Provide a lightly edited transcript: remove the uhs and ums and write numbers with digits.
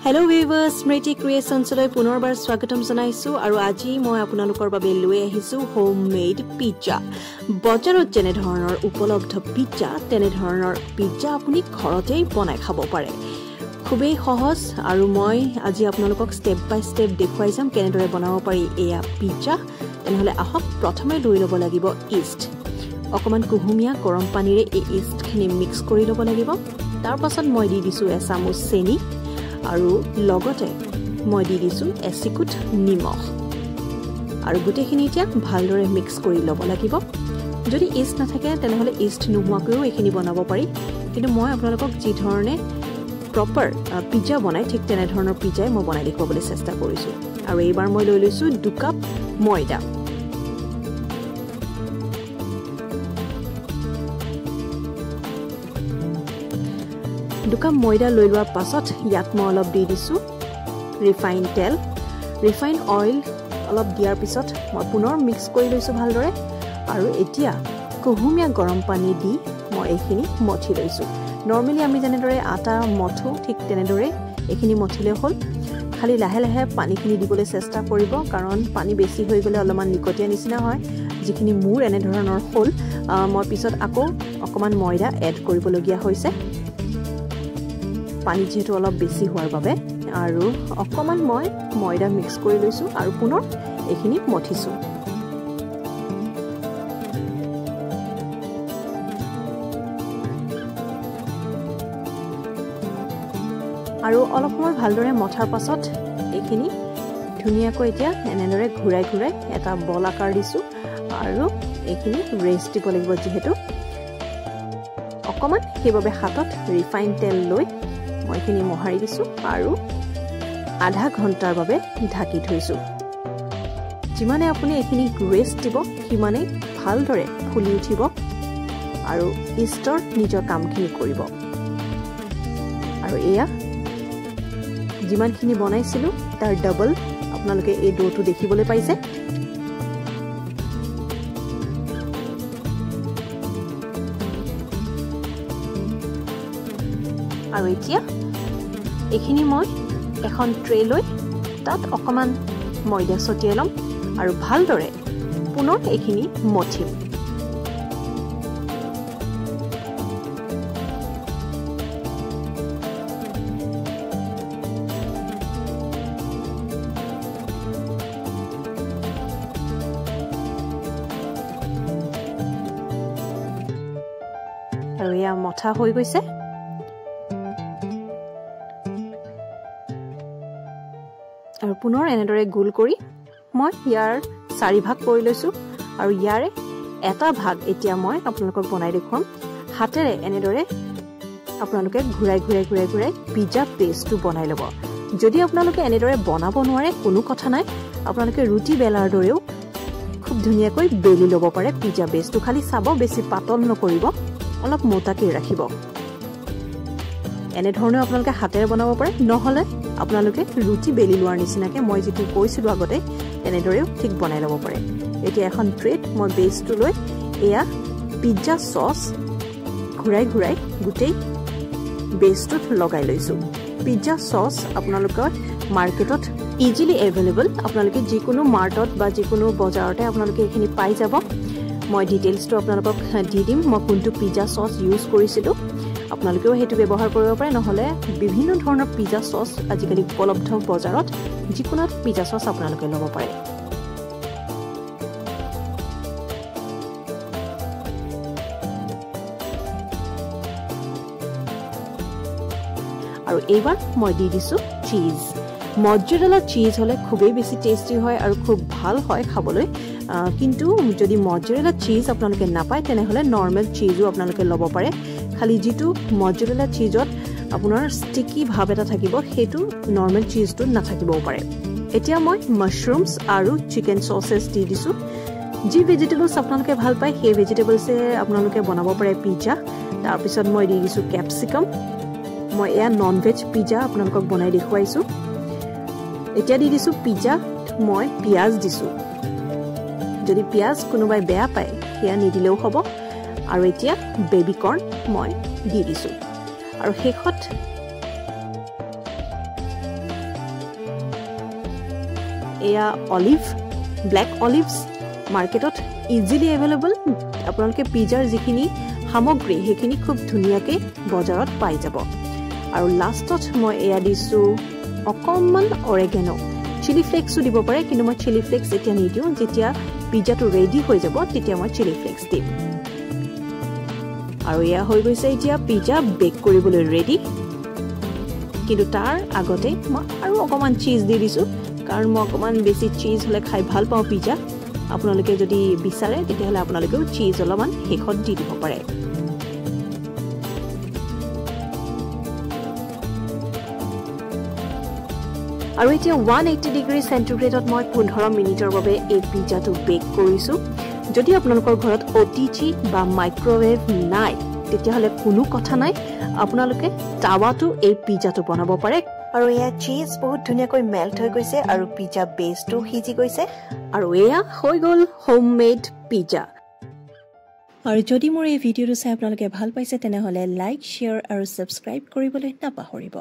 Hello viewers, Smriti Creations লৈ পুনৰবাৰ স্বাগতম জনাইছো আৰু আজি মই আপোনালোকৰ বাবে লৈ আহিছো homemade pizza. বজাৰত যেনে ধৰণৰ উপলব্ধ পিজ্জা তেনে ধৰণৰ পিজ্জা আপুনি ঘৰতেই বনাই খাব পাৰে. খুবেই সহজ আৰু মই আজি আপোনালোকক স্টেপ বাই স্টেপ দেখুৱাই যাম কেনেদৰে বনাব পাৰি এয়া পিজ্জা. তেনেহলে আহক প্ৰথমে লৈ ল'ব লাগিব ইষ্ট. অকমান কুহুমীয়া গৰম পানীৰে এই ইষ্টখিনি মিক্স কৰি ল'ব লাগিব. তাৰ পাছত মই দি দিছো এচামুচ চেনি আৰু লগতে মই দি দিছো এচিকুট নিমখ আৰু গুটেখিনি এতিয়া ভালদৰে মিক্স কৰি ল'ব লাগিব. যদি ইষ্ট নাথাকে তেনেহলে ইষ্ট নোহোৱাকৈও এইখিনি বনাব পাৰি, কিন্তু মই আপোনালোকক যি ধৰণে প্ৰপাৰ পিজ্জা বনাই ঠিক তেনে ধৰণৰ পিজ্জাই মই বনাই দেখুৱাবলৈ চেষ্টা কৰিছো. আৰু এইবাৰ মই লৈ লৈছো 2 কাপ ময়দা. দুকাপ ময়দা লৈ লোৱাৰ পাছত ইয়াত মই অলপ দি দিছো ৰিফাইন তেল. ৰিফাইন অইল অলপ দিয়াৰ পিছত মই পুনৰ মিক্স কৰি লৈছো ভালদৰে আৰু এতিয়া কুহুমীয়া গৰম পানী দি মই এইখিনি মঠি লৈছো. নৰমালি আমি যেনেদৰে আটা মঠো ঠিক তেনেদৰে এইখিনি মঠিলে হ'ল. খালি লাহে লাহে পানীখিনি দিবলৈ চেষ্টা কৰিব, কাৰণ পানী বেছি হৈ গ'লে অলপমান নিকটীয়া নিচিনা হয়. যিখিনি মোৰ এনে ধৰণৰ হ'ল মই পিছত আকৌ অকমান ময়দা এড কৰিবলগীয়া হৈছে, পানী যেহেতু অলপ বেছি হোৱাৰ বাবে. আৰু অকমান মই ময়দা মিক্স কৰি লৈছো আৰু পুনৰ এইখিনি মঠিছো. আৰু অলপ সময় ভালদৰে মঠাৰ পাছত এইখিনি ধুনীয়াকৈ এতিয়া এনেদৰে ঘূৰাই ঘূৰাই এটা বল আকাৰ দিছো আৰু এইখিনি ৰেষ্ট দিব লাগিব. যিহেতু অকমান সেইবাবে হাতত ৰিফাইন তেল লৈ মই এইখিনি মোহাৰি দিছো আৰু আধা ঘণ্টাৰ বাবে ঢাকি থৈছো. যিমানে আপুনি এইখিনি ৰেষ্ট দিব সিমানে ভালদৰে ফুলি উঠিব আৰু ইষ্টৰ নিজৰ কামখিনি কৰিব. আৰু এয়া যিমানখিনি বনাইছিলো তাৰ ডাবল আপোনালোকে এই ডোটো দেখিবলৈ পাইছে. আৰু এতিয়া এইখিনি মই এখন ট্ৰে লৈ তাত অকমান ময়দা ছটিয়াই ল'ম আৰু ভালদৰে পুনৰ এইখিনি মঠিম. আৰু এয়া মঠা হৈ গৈছে. আৰু পুনৰ এনেদৰে গোল কৰি মই ইয়াৰ 4 ভাগ কৰি লৈছো আৰু ইয়াৰে এটা ভাগ এতিয়া মই আপোনালোকক বনাই দেখুৱাম. হাতেৰে এনেদৰে আপোনালোকে ঘূৰাই ঘূৰাই ঘূৰাই ঘূৰাই পিজ্জা পেষ্টটো বনাই ল'ব. যদি আপোনালোকে এনেদৰে বনাব নোৱাৰে কোনো কথা নাই, আপোনালোকে ৰুটি বেলাৰ দৰেও খুব ধুনীয়াকৈ বেলি ল'ব পাৰে পিজ্জা পেষ্টটো. খালি চাব বেছি পাতল নকৰিব, অলপ মোটাকৈ ৰাখিব. এনেধৰণে আপোনালোকে হাতেৰে বনাব পাৰে, নহলে আপোনালোকে ৰুটি বেলি লোৱাৰ নিচিনাকে মই যেটো কৈছিলো আগতে তেনেদৰেও ঠিক বনাই ল'ব পাৰে. এতিয়া এখন ট্ৰেত মই বেছটো লৈ এয়া পিজ্জা সস ঘূৰাই ঘূৰাই গোটেই বেছটোত লগাই লৈছো. পিজ্জা সস আপোনালোকৰ মাৰ্কেটত ইজিলি এভেইলেবল. আপোনালোকে যিকোনো মাৰ্টত বা যিকোনো বজাৰতে আপোনালোকে এইখিনি পাই যাব. মই ডিটেইলছটো আপোনালোকক দি দিম মই কোনটো পিজ্জা সস ইউজ কৰিছিলো. আপোনালোকেও সেইটো ব্যৱহাৰ কৰিব পাৰে, নহলে বিভিন্ন ধৰণৰ পিজ্জা সস আজিকালি উপলব্ধ বজাৰত. যিকোনো পিজ্জা সস আপোনালোকে ল'ব পাৰে. আৰু এইবাৰ মই দি দিছো চীজ. মজ্জাৰেলা চীজ হলে খুবেই বেছি টেষ্টি হয় আৰু খুব ভাল হয় খাবলৈ. কিন্তু যদি মজ্জাৰেলা চীজ আপোনালোকে নাপায় তেনেহলে নৰ্মেল চীজো আপোনালোকে ল'ব পাৰে. খালি যিটো মজ্জাৰেলা চীজত আপোনাৰ ষ্টিকি ভাব এটা থাকিব সেইটো নৰ্মেল চীজটো নাথাকিবও পাৰে. এতিয়া মই মাশৰুমছ আৰু চিকেন সসেছ দি দিছো. যি ভেজিটেবলছ আপোনালোকে ভাল পায় সেই ভেজিটেবলছে আপোনালোকে বনাব পাৰে পিজ্জা. তাৰপিছত মই দি দিছো কেপচিকাম. মই এয়া নন ভেজ পিজ্জা আপোনালোকক বনাই দেখুৱাইছো. এতিয়া দি দিছো পিজ্জা মই পিয়াজ দিছো. যদি পিয়াজ কোনোবাই বেয়া পায় সেয়া নিদিলেও হ'ব. আৰু এতিয়া বেবি কৰ্ন মই দি দিছো আৰু শেষত এয়া অলিভ ব্লেক অলিভছ মাৰ্কেটত ইজিলি এভেইলেবল আপোনালোকে পিজ্জাৰ যিখিনি সামগ্ৰী সেইখিনি খুব ধুনীয়াকৈ বজাৰত পাই যাব আৰু লাষ্টত মই এয়া দিছোঁ অকণমান অৰেগেনো চিলি ফ্লেক্সো দিব পাৰে কিন্তু মই চিলি ফ্লেক্স এতিয়া নিদিওঁ যেতিয়া পিজ্জাটো ৰেডি হৈ যাব তেতিয়া মই চিলি ফ্লেক্স দিম আৰু এয়া হৈ গৈছে এতিয়া পিজ্জা বেক কৰিবলৈ ৰেডি কিন্তু তাৰ আগতে মই আৰু অকণমান চীজ দি দিছোঁ কাৰণ মই অকণমান বেছি চীজ হ'লে খাই ভাল পাওঁ পিজ্জা আপোনালোকে যদি বিচাৰে তেতিয়াহ'লে আপোনালোকেও চীজ অলপমান শেষত দি দিব পাৰে আৰু এতিয়া 180 ডিগ্ৰী চেণ্টিগ্ৰেডত মই 15 মিনিটৰ বাবে এই পিজ্জাটো বেক কৰিছোঁ যদি আপোনালোকৰ ঘৰত অটিজি বা মাইক্ৰৱেভ নাই তেতিয়াহ'লে কোনো কথা নাই আপোনালোকে টাৱাটো এই পিজ্জাটো বনাব পাৰে আৰু এয়া চীজ বহুত ধুনীয়াকৈ মেল্ট হৈ গৈছে আৰু পিজ্জা বেছটো সিজি গৈছে আৰু এয়া হৈ গ'ল হোমমেড পিজ্জা আৰু যদি মোৰ এই ভিডিঅ'টো চাই আপোনালোকে ভাল পাইছে তেনেহ'লে লাইক শ্বেয়াৰ আৰু ছাবস্ক্ৰাইব কৰিবলৈ নাপাহৰিব